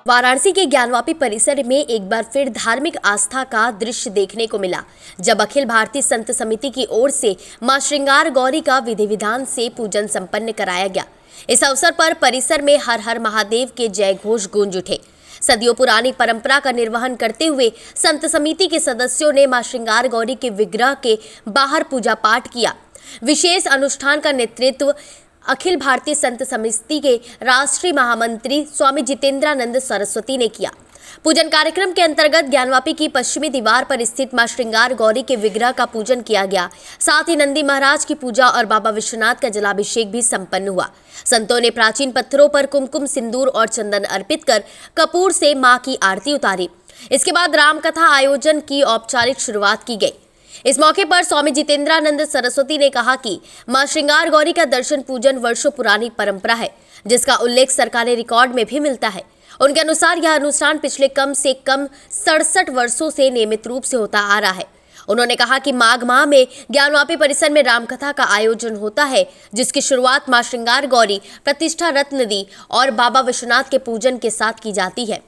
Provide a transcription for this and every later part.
वाराणसी के ज्ञानवापी परिसर में एक बार फिर धार्मिक आस्था का दृश्य देखने को मिला, जब अखिल भारतीय संत समिति की ओर से मां श्रृंगार गौरी का विधि विधान से पूजन संपन्न कराया गया। इस अवसर पर परिसर में हर हर महादेव के जय घोष गूंज उठे। सदियों पुरानी परंपरा का निर्वहन करते हुए संत समिति के सदस्यों ने मां श्रृंगार गौरी के विग्रह के बाहर पूजा पाठ किया। विशेष अनुष्ठान का नेतृत्व अखिल भारतीय संत समिति के राष्ट्रीय महामंत्री स्वामी जितेंद्रानंद सरस्वती ने किया। पूजन कार्यक्रम के अंतर्गत ज्ञानवापी की पश्चिमी दीवार पर स्थित मां श्रृंगार गौरी के विग्रह का पूजन किया गया। साथ ही नंदी महाराज की पूजा और बाबा विश्वनाथ का जलाभिषेक भी संपन्न हुआ। संतों ने प्राचीन पत्थरों पर कुमकुम, सिंदूर और चंदन अर्पित कर कपूर से मां की आरती उतारी। इसके बाद रामकथा आयोजन की औपचारिक शुरुआत की गई। इस मौके पर स्वामी जितेंद्रानंद सरस्वती ने कहा कि मां श्रृंगार गौरी का दर्शन पूजन वर्षों पुरानी परंपरा है, जिसका उल्लेख सरकारी रिकॉर्ड में भी मिलता है। उनके अनुसार यह अनुष्ठान पिछले कम से कम 67 वर्षों से नियमित रूप से होता आ रहा है। उन्होंने कहा कि माघ माह में ज्ञानवापी परिसर में रामकथा का आयोजन होता है, जिसकी शुरुआत मां श्रृंगार गौरी, प्रतिष्ठा रत्न दी और बाबा विश्वनाथ के पूजन के साथ की जाती है।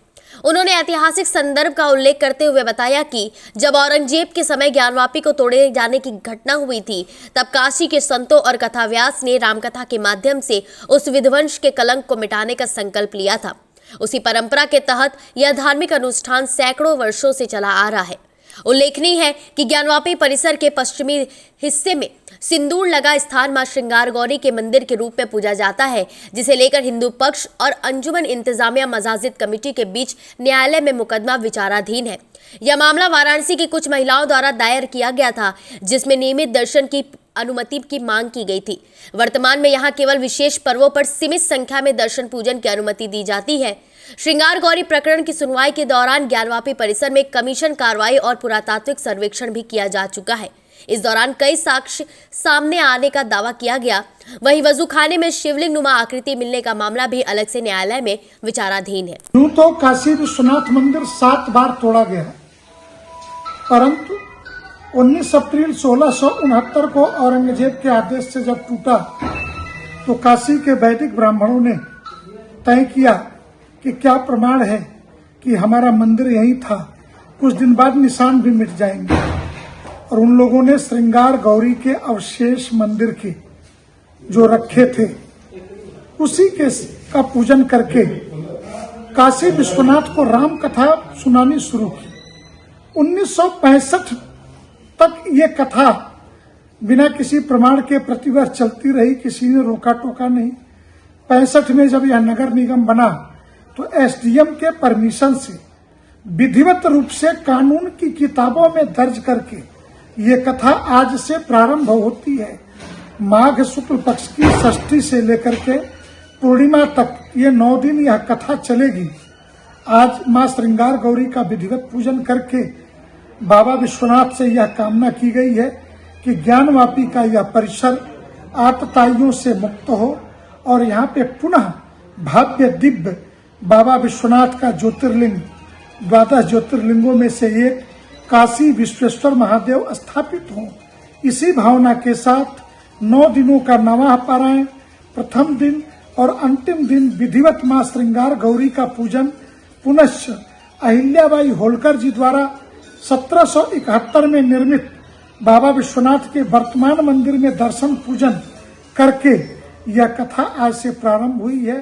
उन्होंने ऐतिहासिक संदर्भ का उल्लेख करते हुए बताया कि जब औरंगजेब के समय ज्ञानवापी को तोड़े जाने की घटना हुई थी, तब काशी के संतों और कथाव्यास ने रामकथा के माध्यम से उस विध्वंस के कलंक को मिटाने का संकल्प लिया था। उसी परंपरा के तहत यह धार्मिक अनुष्ठान सैकड़ों वर्षों से चला आ रहा है। उल्लेखनीय है कि ज्ञानवापी परिसर के पश्चिमी हिस्से में सिंदूर लगा स्थान मां श्रृंगार गौरी के मंदिर के रूप में पूजा जाता है, जिसे लेकर हिंदू पक्ष और अंजुमन इंतजामिया मस्जिद कमेटी के बीच न्यायालय में मुकदमा विचाराधीन है। यह मामला वाराणसी की कुछ महिलाओं द्वारा दायर किया गया था, जिसमें नियमित दर्शन की अनुमति की मांग की गई थी। वर्तमान में यहां केवल विशेष पर्वों पर सीमित संख्या में दर्शन पूजन की अनुमति दी जाती है। श्रृंगार गौरी प्रकरण की सुनवाई के दौरान ज्ञानवापी परिसर में कमीशन कार्रवाई और पुरातात्विक सर्वेक्षण भी किया जा चुका है। इस दौरान कई साक्ष्य सामने आने का दावा किया गया। वहीं वजू खाने में शिवलिंग नुमा आकृति मिलने का मामला भी अलग से न्यायालय में विचाराधीन है। यूं तो काशी विश्वनाथ मंदिर 7 बार तोड़ा गया, परंतु 19 अप्रैल 1669 को औरंगजेब के आदेश से जब टूटा, तो काशी के वैदिक ब्राह्मणों ने तय किया कि क्या प्रमाण है कि हमारा मंदिर यही था। कुछ दिन बाद निशान भी मिट जाएंगे, और उन लोगों ने श्रृंगार गौरी के अवशेष मंदिर के जो रखे थे, उसी के का पूजन करके काशी विश्वनाथ को राम कथा सुनानी शुरू की। 1965 तक ये कथा बिना किसी प्रमाण के प्रतिवर्ष चलती रही, किसी ने रोका टोका नहीं। 65 में जब यह नगर निगम बना, तो एसडीएम के परमिशन से विधिवत रूप से कानून की किताबों में दर्ज करके ये कथा आज से प्रारंभ होती है। माघ शुक्ल पक्ष की षष्ठी से लेकर के पूर्णिमा तक ये 9 दिन यह कथा चलेगी। आज मां श्रृंगार गौरी का विधिवत पूजन करके बाबा विश्वनाथ से यह कामना की गई है कि ज्ञानवापी का यह परिसर आतताइयों से मुक्त हो, और यहाँ पे पुनः भव्य दिव्य बाबा विश्वनाथ का ज्योतिर्लिंग, 12 ज्योतिर्लिंगों में से एक काशी विश्वेश्वर महादेव स्थापित हो। इसी भावना के साथ 9 दिनों का नवाह पारायण, प्रथम दिन और अंतिम दिन विधिवत मां श्रृंगार गौरी का पूजन पुनश्च अहिल्याबाई होलकर जी द्वारा 1771 में निर्मित बाबा विश्वनाथ के वर्तमान मंदिर में दर्शन पूजन करके यह कथा आज से प्रारंभ हुई है।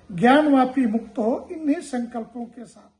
ज्ञानवापी मुक्त हो, इन्हीं संकल्पों के साथ।